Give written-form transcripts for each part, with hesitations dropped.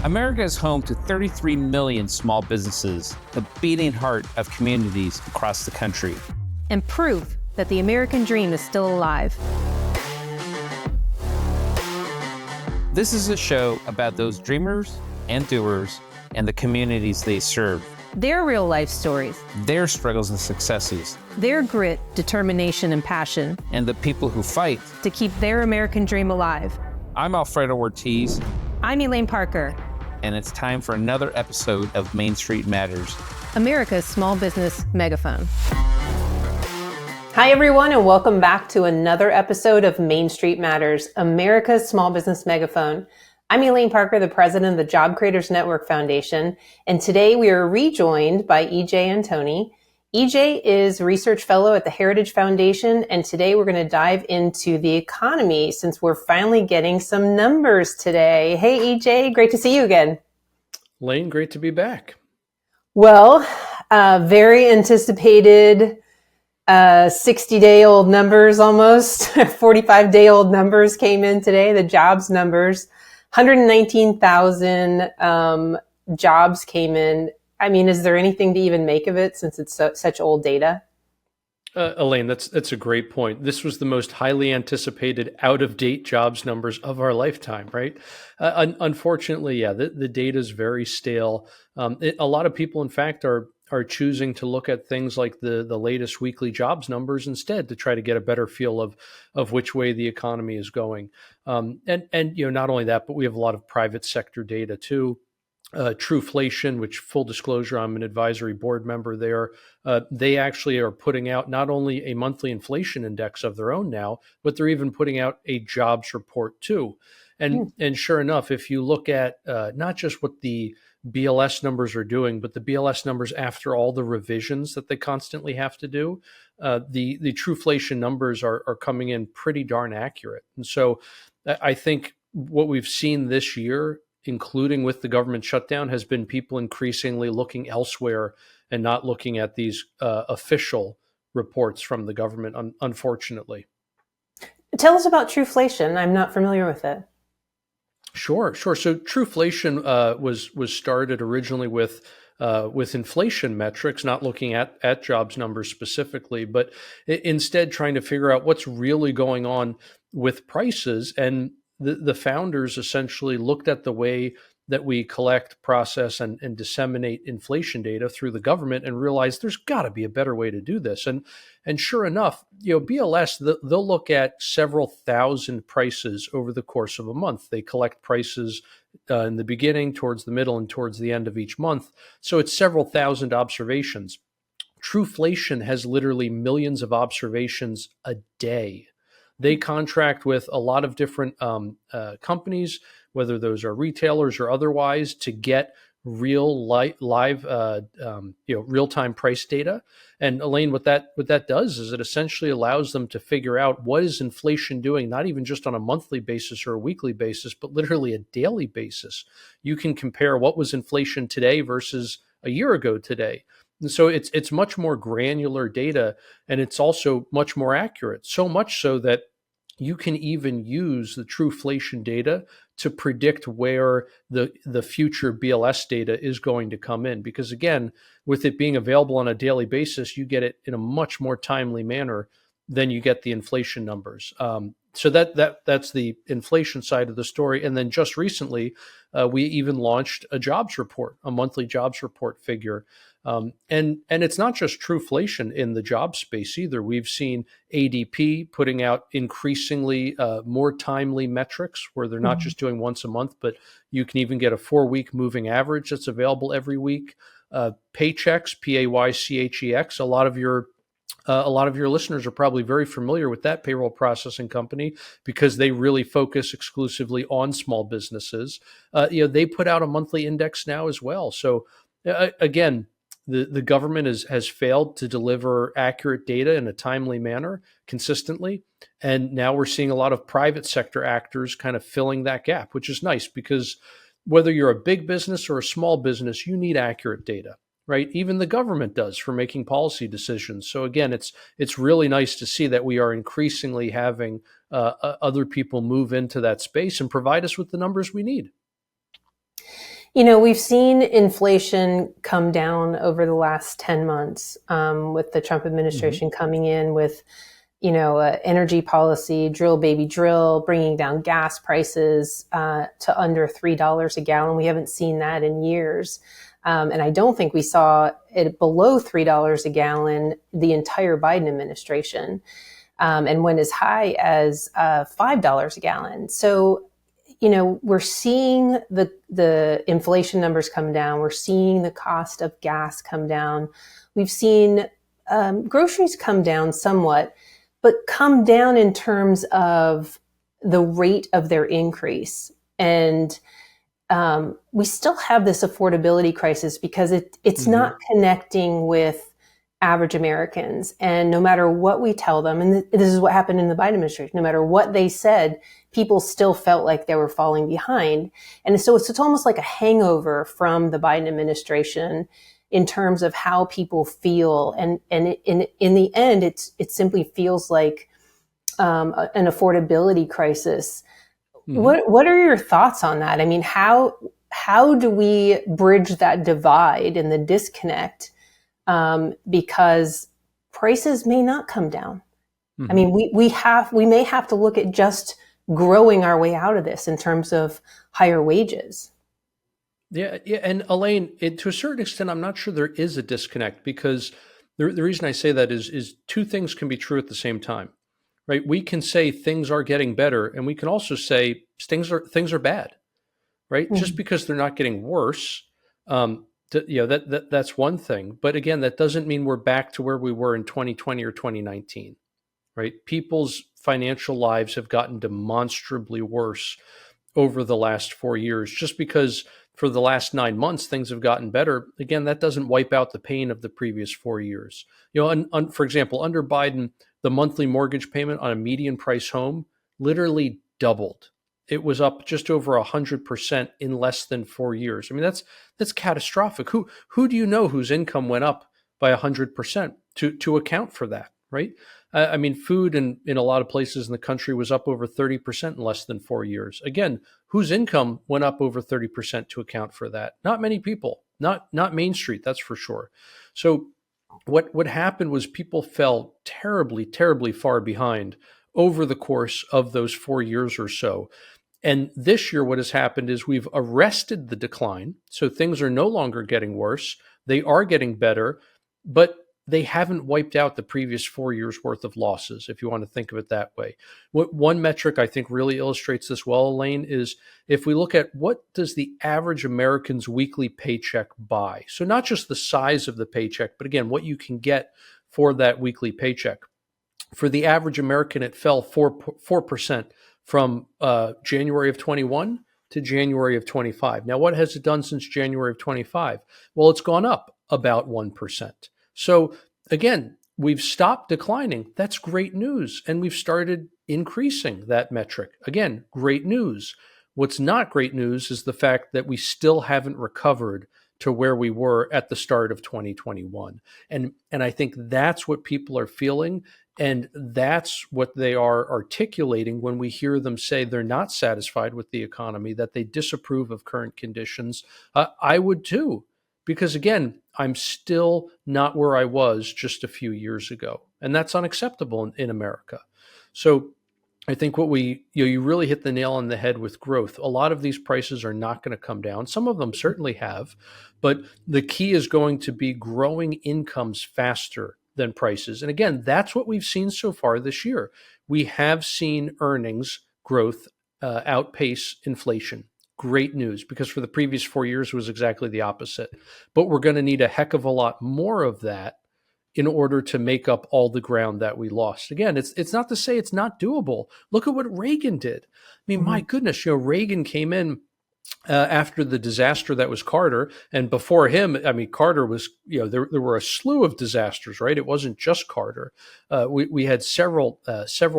America is home to 33 million small businesses, the beating heart of communities across the country. And proof that the American dream is still alive. This is a show about those dreamers and doers and the communities they serve. Their real life stories. Their struggles and successes. Their grit, determination, and passion. And the people who fight to keep their American dream alive. I'm Alfredo Ortiz. I'm Elaine Parker. And it's time for another episode of Main Street Matters, America's small business megaphone. Hi, everyone, and welcome back to another episode of Main Street Matters, America's small business megaphone. I'm Elaine Parker, the president of the Job Creators Network Foundation, and today we are rejoined by Antoni. EJ is a research fellow at the Heritage Foundation, and today we're going to dive into the economy since we're finally getting some numbers today. Hey, EJ, great to see you again. Lane, great to be back. Well, very anticipated 60-day-old numbers almost, 45-day-old numbers came in today, the jobs numbers. 119,000 jobs came in. I mean, is there anything to even make of it since it's such old data? Elaine, that's a great point. This was the most highly anticipated out-of-date jobs numbers of our lifetime, right? Unfortunately, yeah, the data is very stale. A lot of people, in fact, are choosing to look at things like the latest weekly jobs numbers instead to try to get a better feel of which way the economy is going. And you know, not only that, but we have a lot of private sector data too. Truflation, which, full disclosure, I'm an advisory board member there. They actually are putting out not only a monthly inflation index of their own now, but they're even putting out a jobs report too. And sure enough, if you look at not just what the BLS numbers are doing, but the BLS numbers after all the revisions that they constantly have to do, the Truflation numbers are coming in pretty darn accurate. And so I think what we've seen this year, including with the government shutdown, has been people increasingly looking elsewhere and not looking at these official reports from the government, unfortunately. Tell us about Truflation. I'm not familiar with it. Sure. So Truflation was started originally with inflation metrics, not looking at jobs numbers specifically, but instead trying to figure out what's really going on with prices. And the founders essentially looked at the way that we collect, process, and disseminate inflation data through the government and realized there's got to be a better way to do this. And sure enough, you know, BLS, they'll look at several thousand prices over the course of a month. They collect prices in the beginning, towards the middle, and towards the end of each month. So it's several thousand observations. Truflation has literally millions of observations a day. They contract with a lot of different companies, whether those are retailers or otherwise, to get real live, real-time price data. And Elaine, what that does is it essentially allows them to figure out what is inflation doing, not even just on a monthly basis or a weekly basis, but literally a daily basis. You can compare what was inflation today versus a year ago today. And so it's much more granular data, and it's also much more accurate, so much so that you can even use the Truflation data to predict where the future BLS data is going to come in. Because again, with it being available on a daily basis, you get it in a much more timely manner than you get the inflation numbers. So that's the inflation side of the story. And then just recently, we even launched a jobs report, a monthly jobs report figure. And it's not just Truflation in the job space either. We've seen ADP putting out increasingly more timely metrics where they're not just doing once a month, but you can even get a 4-week moving average that's available every week. Paychex, Paychex. A lot of your listeners are probably very familiar with that payroll processing company because they really focus exclusively on small businesses. They put out a monthly index now as well. So again, the government has failed to deliver accurate data in a timely manner consistently. And now we're seeing a lot of private sector actors kind of filling that gap, which is nice because whether you're a big business or a small business, you need accurate data, right? Even the government does for making policy decisions. So again, it's really nice to see that we are increasingly having other people move into that space and provide us with the numbers we need. We've seen inflation come down over the last 10 months with the Trump administration coming in with, energy policy, drill baby drill, bringing down gas prices to under $3 a gallon. We haven't seen that in years. And I don't think we saw it below $3 a gallon the entire Biden administration, and went as high as $5 a gallon. So, we're seeing the inflation numbers come down. We're seeing the cost of gas come down. We've seen groceries come down somewhat, but come down in terms of the rate of their increase. And we still have this affordability crisis because it's not connecting with average Americans. And no matter what we tell them, and this is what happened in the Biden administration, no matter what they said, people still felt like they were falling behind. And so it's almost like a hangover from the Biden administration in terms of how people feel. And in the end, it simply feels like an affordability crisis. What are your thoughts on that? I mean, how do we bridge that divide and the disconnect? Because prices may not come down. I mean, we may have to look at just growing our way out of this in terms of higher wages. Yeah. And Elaine, to a certain extent, I'm not sure there is a disconnect, because the reason I say that is two things can be true at the same time, right? We can say things are getting better, and we can also say things are bad, right? Just because they're not getting worse, that's one thing. But again, that doesn't mean we're back to where we were in 2020 or 2019, right? People's financial lives have gotten demonstrably worse over the last 4 years. Just because for the last 9 months things have gotten better, again, that doesn't wipe out the pain of the previous 4 years. For example, under Biden, the monthly mortgage payment on a median price home literally doubled. It was up just over 100% in less than 4 years. I mean, that's catastrophic. Who do you know whose income went up by 100% to account for that, right? I mean, food in a lot of places in the country was up over 30% in less than 4 years. Again, whose income went up over 30% to account for that? Not many people, not Main Street, that's for sure. So what happened was people fell terribly, terribly far behind over the course of those 4 years or so. And this year, what has happened is we've arrested the decline. So things are no longer getting worse. They are getting better, but they haven't wiped out the previous 4 years worth of losses, if you want to think of it that way. One metric I think really illustrates this well, Elaine, is if we look at what does the average American's weekly paycheck buy? So not just the size of the paycheck, but again, what you can get for that weekly paycheck. For the average American, it fell 4% from January of 21 to January of 25. Now, what has it done since January of 25? Well, it's gone up about 1%. So again, we've stopped declining. That's great news. And we've started increasing that metric. Again, great news. What's not great news is the fact that we still haven't recovered to where we were at the start of 2021. And I think that's what people are feeling. And that's what they are articulating when we hear them say they're not satisfied with the economy, that they disapprove of current conditions. I would too, because again, I'm still not where I was just a few years ago. And that's unacceptable in America. So I think you really hit the nail on the head with growth. A lot of these prices are not going to come down. Some of them certainly have, but the key is going to be growing incomes faster than prices. And again, that's what we've seen so far this year. We have seen earnings growth outpace inflation. Great news, because for the previous 4 years it was exactly the opposite. But we're going to need a heck of a lot more of that in order to make up all the ground that we lost. Again, it's not to say it's not doable. Look at what Reagan did. I mean, my goodness, Reagan came in after the disaster that was Carter, and before him, I mean, Carter was, there were a slew of disasters, right? It wasn't just Carter. We had several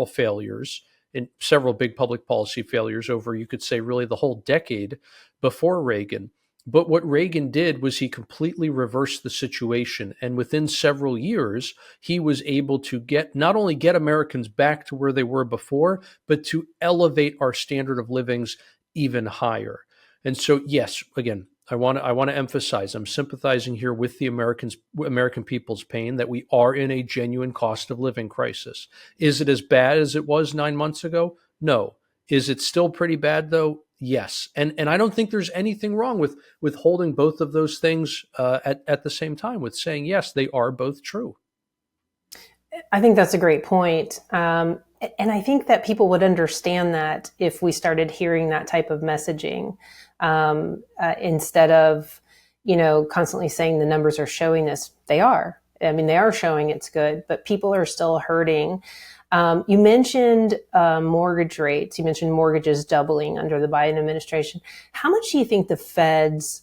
failures and several big public policy failures over, you could say, really the whole decade before Reagan. But what Reagan did was he completely reversed the situation. And within several years, he was able to not only get Americans back to where they were before, but to elevate our standard of livings even higher. And so, yes, again, I want to emphasize, I'm sympathizing here with the American people's pain that we are in a genuine cost of living crisis. Is it as bad as it was 9 months ago? No. Is it still pretty bad though? Yes. And I don't think there's anything wrong with holding both of those things at the same time, with saying yes, they are both true. I think that's a great point. And I think that people would understand that if we started hearing that type of messaging, instead of, constantly saying the numbers are showing this. They are. I mean, they are showing it's good, but people are still hurting. You mentioned mortgage rates. You mentioned mortgages doubling under the Biden administration. How much do you think the Fed's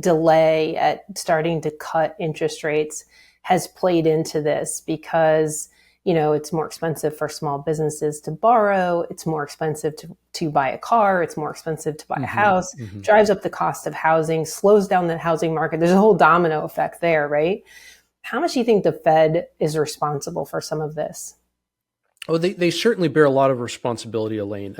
delay at starting to cut interest rates has played into this? Because, it's more expensive for small businesses to borrow. It's more expensive to buy a car. It's more expensive to buy a house, drives up the cost of housing, slows down the housing market. There's a whole domino effect there, right? How much do you think the Fed is responsible for some of this? Oh, they certainly bear a lot of responsibility, Elaine,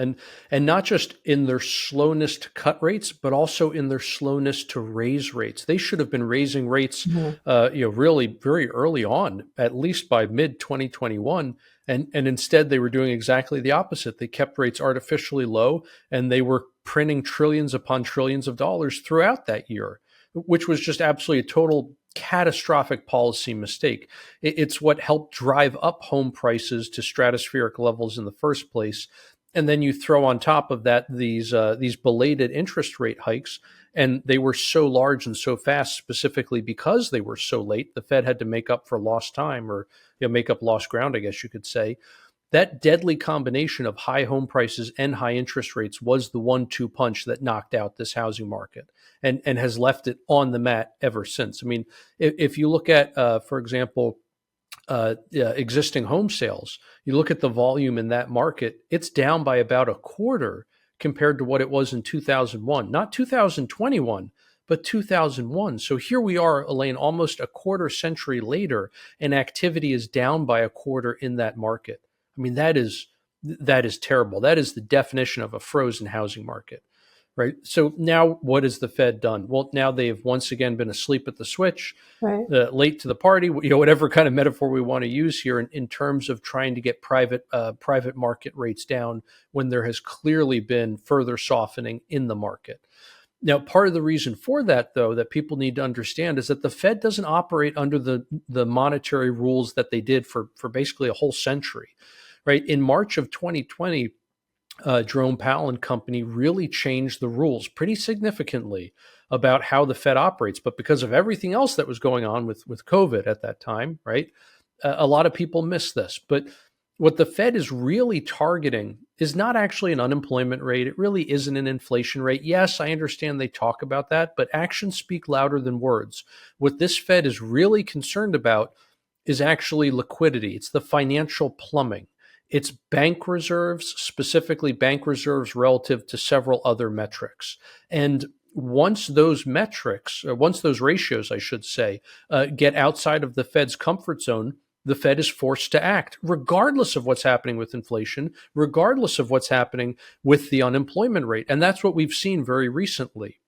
and not just in their slowness to cut rates, but also in their slowness to raise rates. They should have been raising rates, really very early on, at least by mid 2021, and instead they were doing exactly the opposite. They kept rates artificially low, and they were printing trillions upon trillions of dollars throughout that year, which was just absolutely a total catastrophic policy mistake. It's what helped drive up home prices to stratospheric levels in the first place. And then you throw on top of that these belated interest rate hikes, and they were so large and so fast, specifically because they were so late. The Fed had to make up for lost time, or make up lost ground, I guess you could say. That deadly combination of high home prices and high interest rates was the 1-2 punch that knocked out this housing market and has left it on the mat ever since. I mean, if you look at, for example, existing home sales, you look at the volume in that market, it's down by about a quarter compared to what it was in 2001, not 2021, but 2001. So here we are, Elaine, almost a quarter century later, and activity is down by a quarter in that market. I mean, that is terrible. That is the definition of a frozen housing market, right? So now what has the Fed done? Well, now they've once again been asleep at the switch, Right. Late to the party, whatever kind of metaphor we want to use here in terms of trying to get private market rates down when there has clearly been further softening in the market. Now, part of the reason for that, though, that people need to understand is that the Fed doesn't operate under the monetary rules that they did for basically a whole century. Right. In March of 2020, Jerome Powell and company really changed the rules pretty significantly about how the Fed operates. But because of everything else that was going on with COVID at that time, right, a lot of people missed this. But what the Fed is really targeting is not actually an unemployment rate. It really isn't an inflation rate. Yes, I understand they talk about that, but actions speak louder than words. What this Fed is really concerned about is actually liquidity. It's the financial plumbing. It's bank reserves, specifically bank reserves relative to several other metrics. And once those metrics, or once those ratios, I should say, get outside of the Fed's comfort zone, the Fed is forced to act, regardless of what's happening with inflation, regardless of what's happening with the unemployment rate. And that's what we've seen very recently,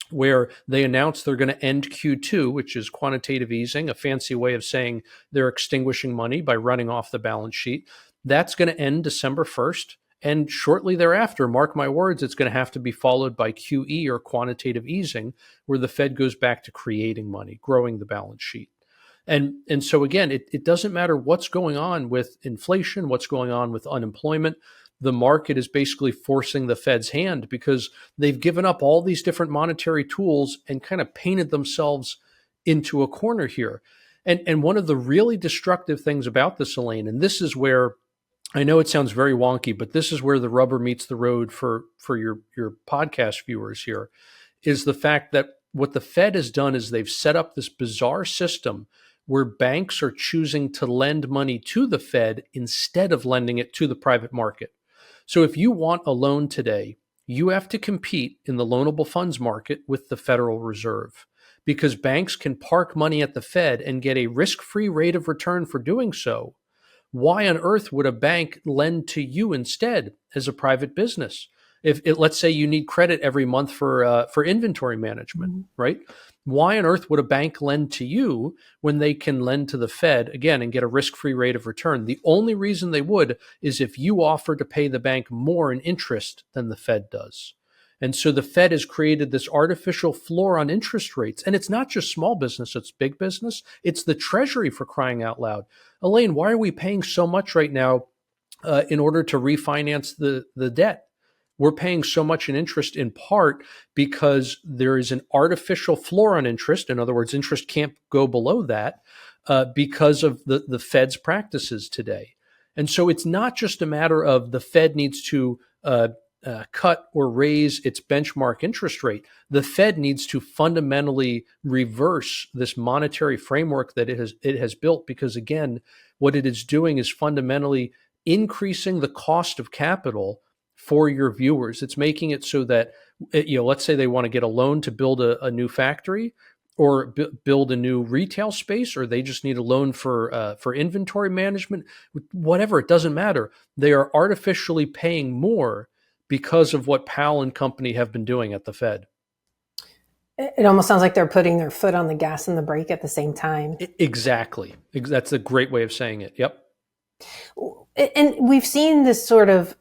where they announced they're going to end Q2, which is quantitative easing, a fancy way of saying they're extinguishing money by running off the balance sheet. That's going to end December 1st. And shortly thereafter, mark my words, it's going to have to be followed by QE, or quantitative easing, where the Fed goes back to creating money, growing the balance sheet. And so again, it doesn't matter what's going on with inflation, what's going on with unemployment. The market is basically forcing the Fed's hand because they've given up all these different monetary tools and kind of painted themselves into a corner here. And one of the really destructive things about this, Elaine, and this is where I know it sounds very wonky, but this is where the rubber meets the road for your podcast viewers here, is the fact that what the Fed has done is they've set up this bizarre system where banks are choosing to lend money to the Fed instead of lending it to the private market. So if you want a loan today, you have to compete in the loanable funds market with the Federal Reserve, because banks can park money at the Fed and get a risk-free rate of return for doing so. Why on earth would a bank lend to you instead as a private business? let's say you need credit every month for inventory management, right? Why on earth would a bank lend to you when they can lend to the Fed again and get a risk-free rate of return? The only reason they would is if you offer to pay the bank more in interest than the Fed does. And so the Fed has created this artificial floor on interest rates. And it's not just small business, it's big business. It's the Treasury, for crying out loud. Elaine, why are we paying so much right now in order to refinance the debt? We're paying so much in interest in part because there is an artificial floor on interest. In other words, interest can't go below that because of the Fed's practices today. And so it's not just a matter of the Fed needs to cut or raise its benchmark interest rate. The Fed needs to fundamentally reverse this monetary framework that it has built, because again, what it is doing is fundamentally increasing the cost of capital for your viewers. It's making it so that, let's say they want to get a loan to build a new factory or build a new retail space, or they just need a loan for inventory management, whatever, it doesn't matter. They are artificially paying more because of what Powell and company have been doing at the Fed. It almost sounds like they're putting their foot on the gas and the brake at the same time. Exactly. That's a great way of saying it. Yep. And we've seen this sort of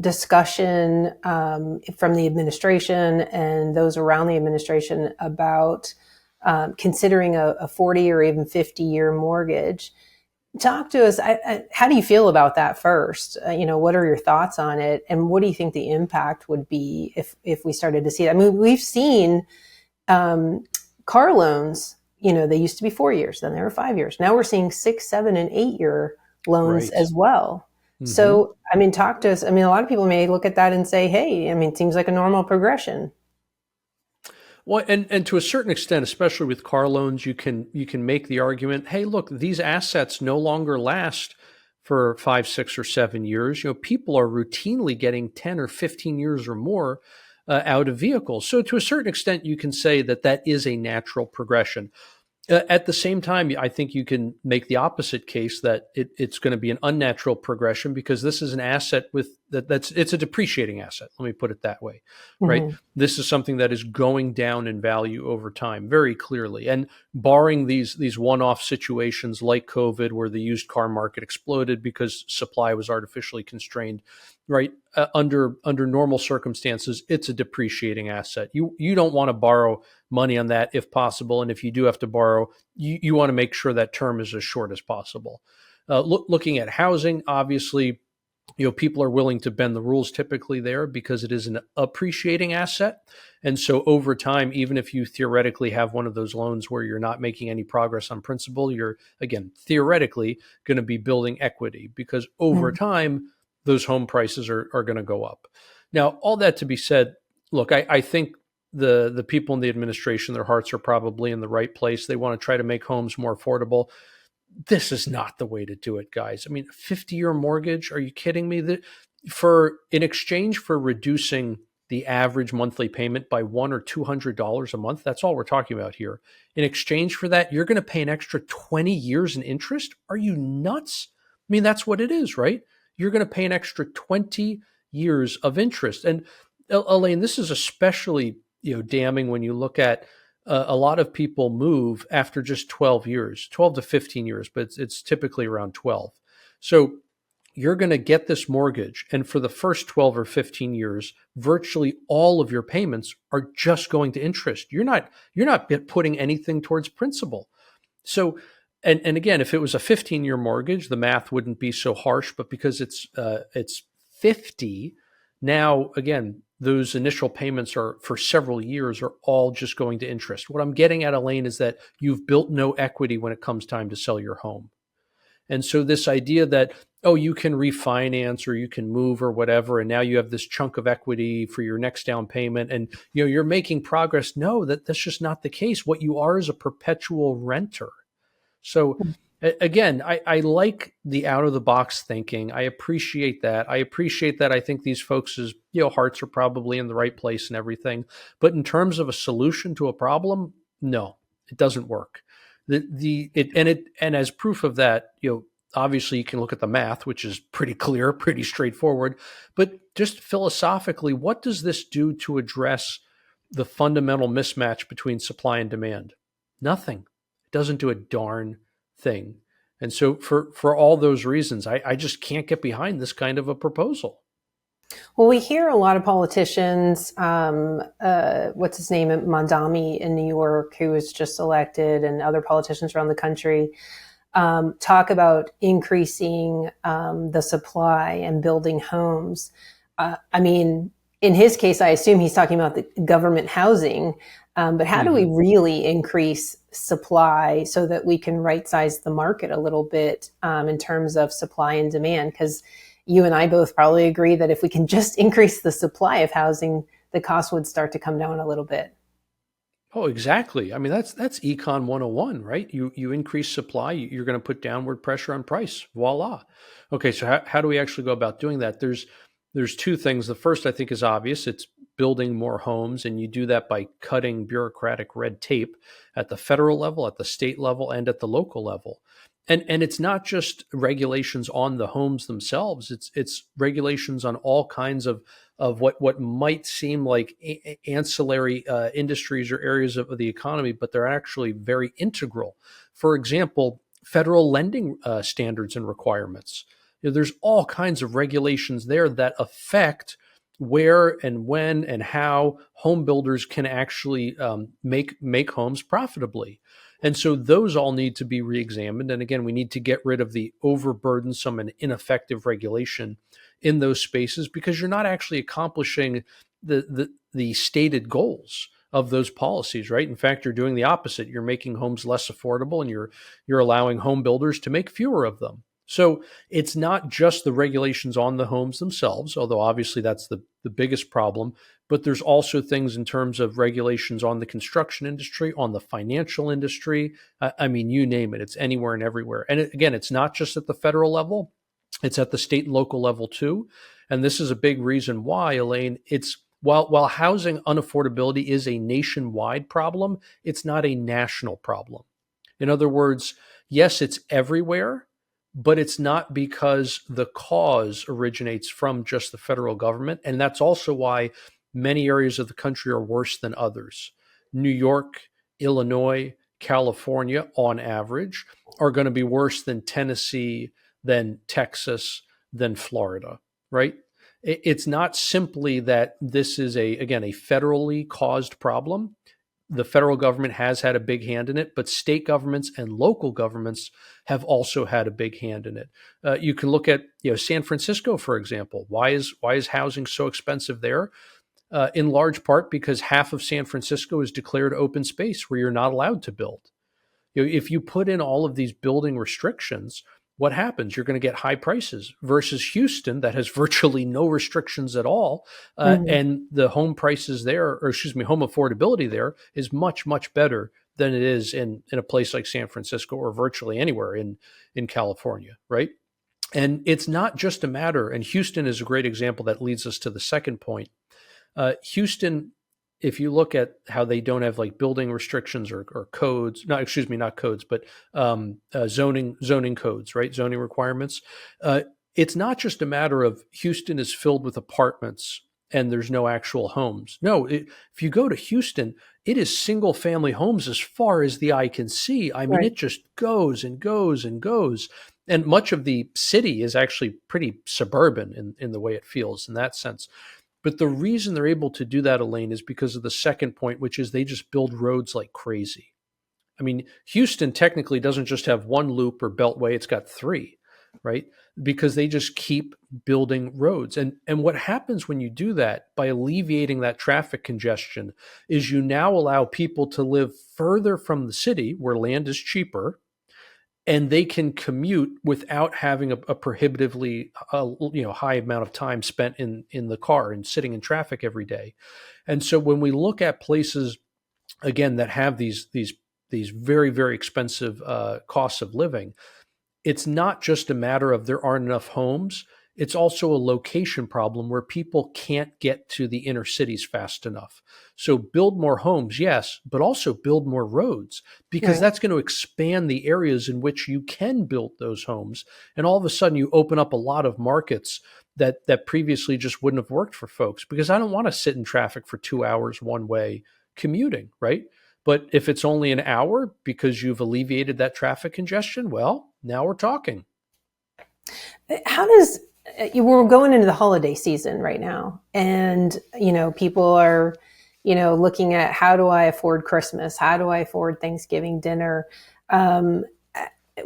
discussion from the administration and those around the administration about considering a 40 or even 50-year mortgage. Talk to us. How do you feel about that first? What are your thoughts on it? And what do you think the impact would be if we started to see that? I mean, we've seen car loans, they used to be 4 years, then they were 5 years. Now we're seeing 6, 7, and 8-year loans as well. Mm-hmm. So, talk to us. A lot of people may look at that and say, hey, it seems like a normal progression. Well, and to a certain extent, especially with car loans, you can make the argument, hey, look, these assets no longer last for 5, 6, or 7 years. People are routinely getting 10 or 15 years or more out of vehicles. So to a certain extent, you can say that is a natural progression. At the same time, I think you can make the opposite case that it's going to be an unnatural progression, because this is an asset it's a depreciating asset. Let me put it that way, right? Mm-hmm. This is something that is going down in value over time, very clearly. And barring these one-off situations like COVID, where the used car market exploded because supply was artificially constrained, right? Under normal circumstances, it's a depreciating asset. You don't want to borrow money on that if possible. And if you do have to borrow, you want to make sure that term is as short as possible. Looking at housing, obviously, people are willing to bend the rules typically there because it is an appreciating asset. And so over time, even if you theoretically have one of those loans where you're not making any progress on principal, you're, again, theoretically going to be building equity, because over time, those home prices are going to go up. Now, all that to be said, look, I think the people in the administration, their hearts are probably in the right place. They want to try to make homes more affordable. This is not the way to do it, guys. 50-year mortgage, are you kidding me? In exchange for reducing the average monthly payment by $100 or $200 a month, that's all we're talking about here. In exchange for that, you're going to pay an extra 20 years in interest? Are you nuts? That's what it is, right? You're going to pay an extra 20 years of interest. And Elaine, this is especially damning when you look at a lot of people move after just 12 to 15 years, but it's typically around 12. So you're going to get this mortgage, and for the first 12 or 15 years, virtually all of your payments are just going to interest. You're not putting anything towards principal. So, and again, if it was a 15-year mortgage, the math wouldn't be so harsh, but because it's 50, now again, those initial payments are for several years are all just going to interest. What I'm getting at, Elaine, is that you've built no equity when it comes time to sell your home. And so this idea that, you can refinance or you can move or whatever, and now you have this chunk of equity for your next down payment and you're making progress. No, that's just not the case. What you are is a perpetual renter. So again, I like the out-of-the-box thinking. I appreciate that. I think these folks' hearts are probably in the right place and everything. But in terms of a solution to a problem, no, it doesn't work. And as proof of that, obviously you can look at the math, which is pretty clear, pretty straightforward, but just philosophically, what does this do to address the fundamental mismatch between supply and demand? Nothing. It doesn't do a darn thing. And so for all those reasons, I just can't get behind this kind of a proposal. Well, we hear a lot of politicians, what's his name, Mondami in New York, who was just elected, and other politicians around the country, talk about increasing the supply and building homes. I mean, in his case, I assume he's talking about the government housing. But how do we really increase supply so that we can right size the market a little bit in terms of supply and demand? Because you and I both probably agree that if we can just increase the supply of housing, the cost would start to come down a little bit. Oh, exactly. I mean, that's econ 101, right? You increase supply, you're going to put downward pressure on price. Voila. Okay, so how do we actually go about doing that? There's two things. The first, I think, is obvious. It's building more homes, and you do that by cutting bureaucratic red tape at the federal level, at the state level, and at the local level. And it's not just regulations on the homes themselves. It's regulations on all kinds of what might seem like ancillary industries or areas of the economy, but they're actually very integral. For example, federal lending standards and requirements. There's all kinds of regulations there that affect where and when and how home builders can actually make homes profitably. And so those all need to be reexamined. And again, we need to get rid of the overburdensome and ineffective regulation in those spaces, because you're not actually accomplishing the stated goals of those policies, right? In fact, you're doing the opposite. You're making homes less affordable, and you're allowing home builders to make fewer of them. So it's not just the regulations on the homes themselves, although obviously that's the biggest problem, but there's also things in terms of regulations on the construction industry, on the financial industry. I mean, you name it, it's anywhere and everywhere. And again, it's not just at the federal level, it's at the state and local level too. And this is a big reason why, Elaine, it's while housing unaffordability is a nationwide problem, it's not a national problem. In other words, yes, it's everywhere, but it's not because the cause originates from just the federal government. And that's also why many areas of the country are worse than others. New York, Illinois, California, on average, are going to be worse than Tennessee, than Texas, than Florida, right? It's not simply that this is again, a federally caused problem. The federal government has had a big hand in it, but state governments and local governments have also had a big hand in it. You can look at San Francisco, for example. Why is housing so expensive there? In large part because half of San Francisco is declared open space where you're not allowed to build. If you put in all of these building restrictions, what happens? You're going to get high prices versus Houston that has virtually no restrictions at all. And the home prices there, home affordability there is much, much better than it is in a place like San Francisco or virtually anywhere in California, right? And it's not just a matter, and Houston is a great example that leads us to the second point. Houston, if you look at how they don't have like building restrictions or codes, not codes, but zoning codes, right? Zoning requirements. It's not just a matter of Houston is filled with apartments and there's no actual homes. No, if you go to Houston, it is single family homes as far as the eye can see. I mean, It just goes and goes and goes. And much of the city is actually pretty suburban in the way it feels in that sense. But the reason they're able to do that, Elaine, is because of the second point, which is they just build roads like crazy. I mean, Houston technically doesn't just have one loop or beltway, it's got three, right? Because they just keep building roads. And what happens when you do that, by alleviating that traffic congestion, is you now allow people to live further from the city where land is cheaper, and they can commute without having a prohibitively high amount of time spent in the car and sitting in traffic every day. And so when we look at places, again, that have these very, very expensive costs of living, it's not just a matter of there aren't enough homes. it's also a location problem where people can't get to the inner cities fast enough. So build more homes, yes, but also build more roads, because Right. that's going to expand the areas in which you can build those homes. And all of a sudden you open up a lot of markets that previously just wouldn't have worked for folks, because I don't want to sit in traffic for 2 hours one way commuting, right? But if it's only an hour because you've alleviated that traffic congestion, well, now we're talking. How does we're going into the holiday season right now, and people are looking at, how do I afford Christmas? How do I afford Thanksgiving dinner? Um,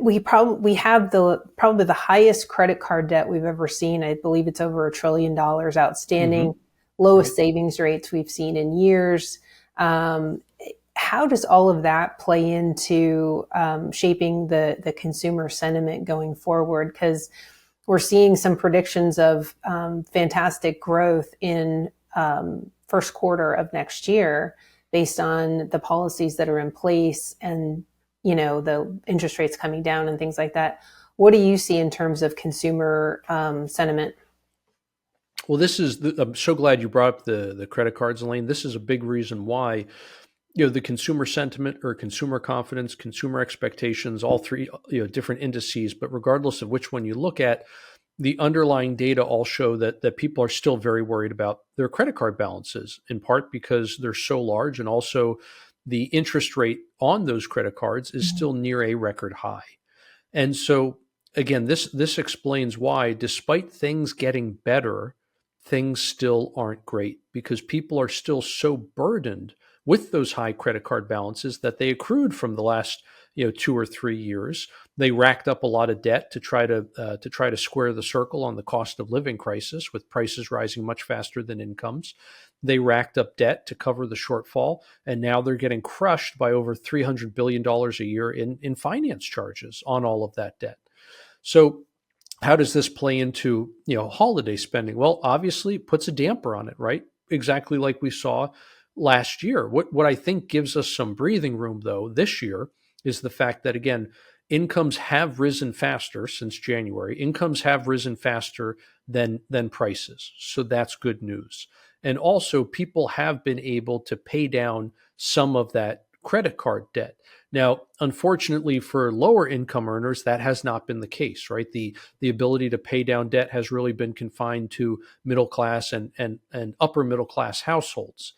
we have probably the highest credit card debt we've ever seen. I believe it's over $1 trillion outstanding. Hmm. Lowest Right. savings rates we've seen in years. How does all of that play into shaping the consumer sentiment going forward? Because we're seeing some predictions of fantastic growth in first quarter of next year based on the policies that are in place, and the interest rates coming down and things like that. What do you see in terms of consumer sentiment? Well, I'm so glad you brought up the credit cards, Elaine. This is a big reason why, the consumer sentiment or consumer confidence, consumer expectations, all three, different indices, but regardless of which one you look at, the underlying data all show that people are still very worried about their credit card balances, in part because they're so large, and also the interest rate on those credit cards is still near a record high. And so again, this explains why, despite things getting better, things still aren't great, because people are still so burdened with those high credit card balances that they accrued from the last 2 or 3 years. They racked up a lot of debt to try to square the circle on the cost of living crisis, with prices rising much faster than incomes. They racked up debt to cover the shortfall, and now they're getting crushed by over $300 billion a year in finance charges on all of that debt. So how does this play into holiday spending? Well, obviously it puts a damper on it, right? Exactly like we saw last year. What I think gives us some breathing room, though, this year is the fact that, again, incomes have risen faster since January. Incomes have risen faster than prices, so that's good news. And also, people have been able to pay down some of that credit card debt. Now, unfortunately for lower income earners, that has not been the case, right? The ability to pay down debt has really been confined to middle class and upper middle class households.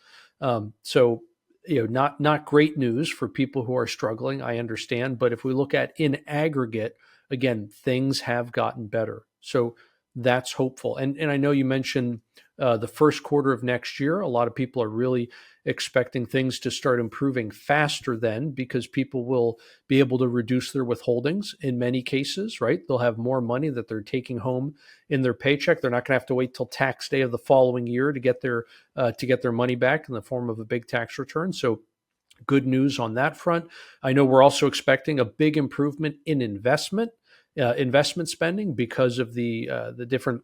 So, not great news for people who are struggling, I understand. But if we look at in aggregate, again, things have gotten better. So that's hopeful. And I know you mentioned the first quarter of next year. A lot of people are really expecting things to start improving faster then, because people will be able to reduce their withholdings in many cases, right? They'll have more money that they're taking home in their paycheck. They're not going to have to wait till tax day of the following year to get their money back in the form of a big tax return. So good news on that front. I know we're also expecting a big improvement in investment spending, because of the different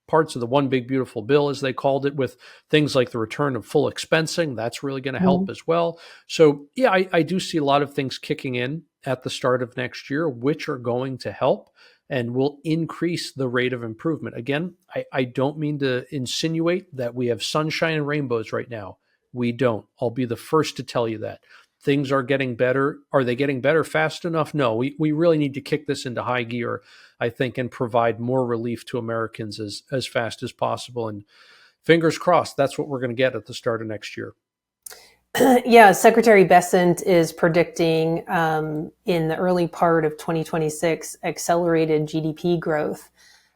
parts of the one big beautiful bill, as they called it, with things like the return of full expensing. That's really going to help as well. So yeah, I do see a lot of things kicking in at the start of next year, which are going to help and will increase the rate of improvement. Again, I don't mean to insinuate that we have sunshine and rainbows right now. We don't. I'll be the first to tell you that. Things are getting better. Are they getting better fast enough? No, we really need to kick this into high gear, I think, and provide more relief to Americans as fast as possible. And fingers crossed, that's what we're going to get at the start of next year. Yeah, Secretary Bessent is predicting in the early part of 2026 accelerated GDP growth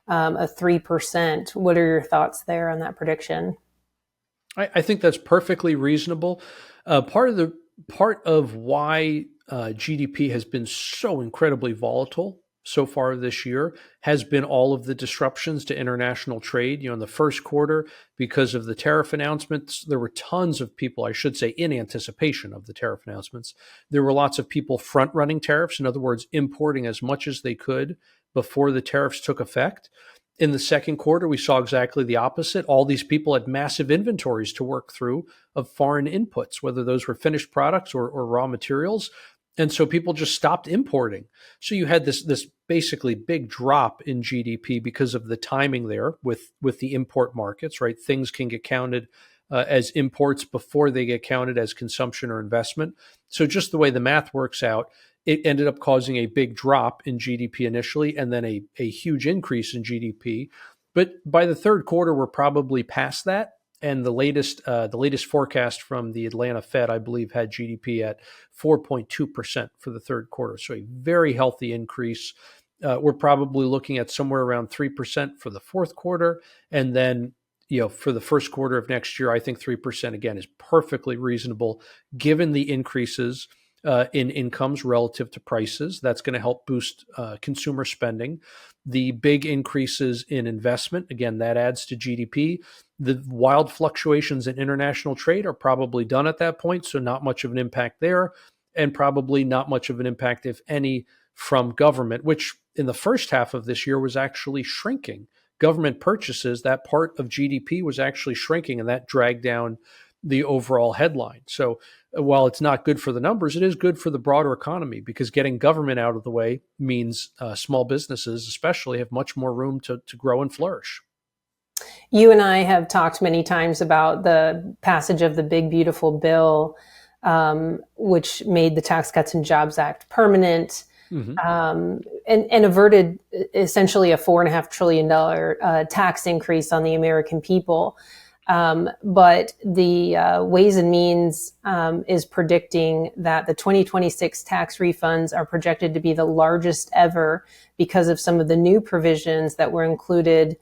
of 3%. What are your thoughts there on that prediction? I think that's perfectly reasonable. Part of why GDP has been so incredibly volatile so far this year has been all of the disruptions to international trade. In the first quarter, because of the tariff announcements, there were tons of people, I should say, in anticipation of the tariff announcements. There were lots of people front running tariffs, in other words, importing as much as they could before the tariffs took effect. In the second quarter, we saw exactly the opposite. All these people had massive inventories to work through of foreign inputs, whether those were finished products or raw materials. And so people just stopped importing. So you had this basically big drop in GDP because of the timing there with the import markets, right? Things can get counted as imports before they get counted as consumption or investment. So just the way the math works out, it ended up causing a big drop in GDP initially and then a huge increase in GDP. But by the third quarter, we're probably past that. And the latest forecast from the Atlanta Fed, I believe, had GDP at 4.2% for the third quarter. So a very healthy increase. We're probably looking at somewhere around 3% for the fourth quarter. And then, for the first quarter of next year, I think 3% again is perfectly reasonable given the increases in incomes relative to prices. That's going to help boost consumer spending. The big increases in investment, again, that adds to GDP. The wild fluctuations in international trade are probably done at that point, so not much of an impact there, and probably not much of an impact, if any, from government, which in the first half of this year was actually shrinking. Government purchases, that part of GDP was actually shrinking, and that dragged down the overall headline. So while it's not good for the numbers, it is good for the broader economy because getting government out of the way means small businesses especially have much more room to grow and flourish. You and I have talked many times about the passage of the Big Beautiful Bill, which made the Tax Cuts and Jobs Act permanent, and averted essentially a $4.5 trillion tax increase on the American people. But the Ways and Means is predicting that the 2026 tax refunds are projected to be the largest ever because of some of the new provisions that were included,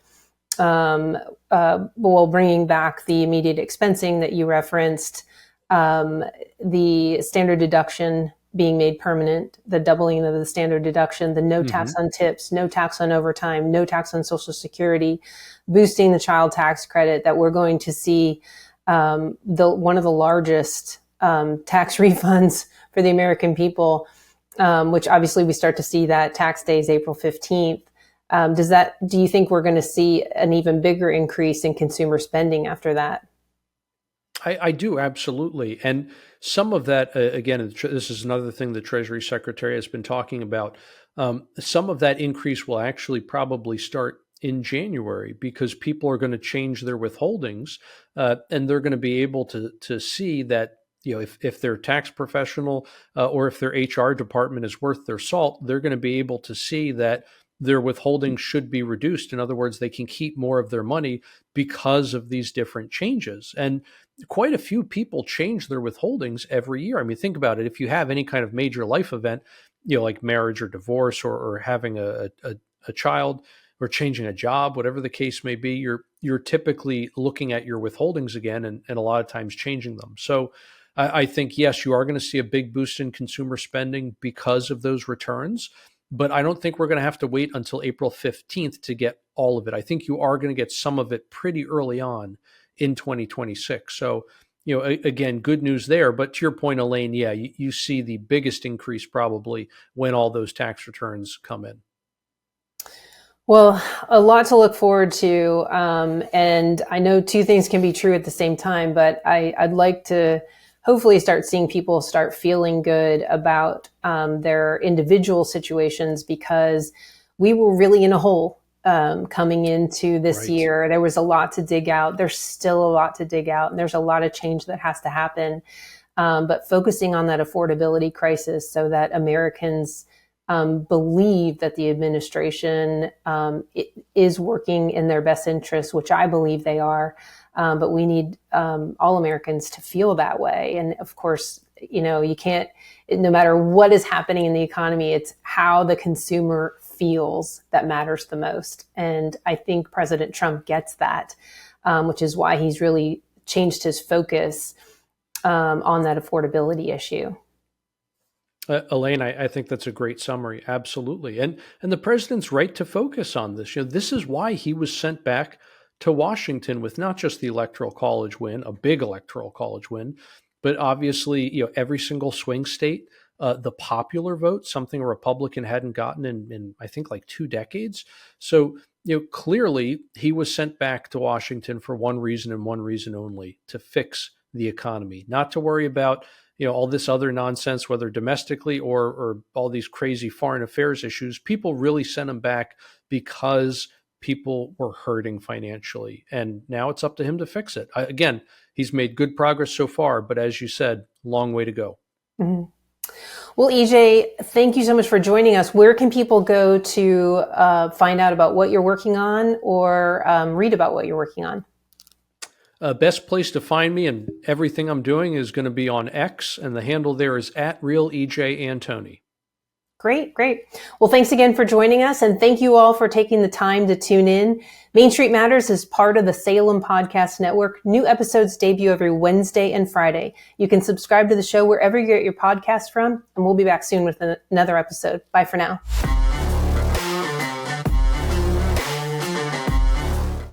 bringing back the immediate expensing that you referenced, the standard deduction being made permanent, the doubling of the standard deduction, the no tax on tips, no tax on overtime, no tax on Social Security, boosting the child tax credit, that we're going to see one of the largest tax refunds for the American people, which obviously we start to see that tax day is April 15th. Do you think we're going to see an even bigger increase in consumer spending after that? I do, absolutely. And some of that, again, this is another thing the Treasury Secretary has been talking about. Some of that increase will actually probably start in January because people are going to change their withholdings and they're going to be able to see that, if their tax professional or if their HR department is worth their salt, they're going to be able to see that their withholdings should be reduced. In other words, they can keep more of their money because of these different changes. And quite a few people change their withholdings every year. I mean, think about it. If you have any kind of major life event, like marriage or divorce or having a child or changing a job, whatever the case may be, you're typically looking at your withholdings again and a lot of times changing them. So I think, yes, you are going to see a big boost in consumer spending because of those returns. But I don't think we're going to have to wait until April 15th to get all of it. I think you are going to get some of it pretty early on in 2026. So, again, good news there. But to your point, Elaine, yeah, you see the biggest increase probably when all those tax returns come in. Well, a lot to look forward to. And I know two things can be true at the same time, but I'd like to hopefully start seeing people start feeling good about their individual situations, because we were really in a hole coming into this year. There was a lot to dig out. There's still a lot to dig out, and there's a lot of change that has to happen. But focusing on that affordability crisis so that Americans believe that the administration is working in their best interest, which I believe they are. But we need all Americans to feel that way. And of course, you can't, no matter what is happening in the economy, it's how the consumer feels that matters the most. And I think President Trump gets that, which is why he's really changed his focus on that affordability issue. Elaine, I think that's a great summary. Absolutely. And the president's right to focus on this. This is why he was sent back to Washington with not just the electoral college win, a big electoral college win, but obviously, every single swing state, the popular vote, something a Republican hadn't gotten in I think like 2 decades. So, clearly he was sent back to Washington for one reason and one reason only: to fix the economy, not to worry about all this other nonsense, whether domestically or all these crazy foreign affairs issues, people really sent him back because people were hurting financially. And now it's up to him to fix it. Again, he's made good progress so far, but as you said, long way to go. Mm-hmm. Well, EJ, thank you so much for joining us. Where can people go to find out about what you're working on or read about what you're working on? Best place to find me and everything I'm doing is going to be on X, and the handle there is @RealEJAntoni. Great. Well, thanks again for joining us, and thank you all for taking the time to tune in. Main Street Matters is part of the Salem Podcast Network. New episodes debut every Wednesday and Friday. You can subscribe to the show wherever you get your podcast from, and we'll be back soon with another episode. Bye for now.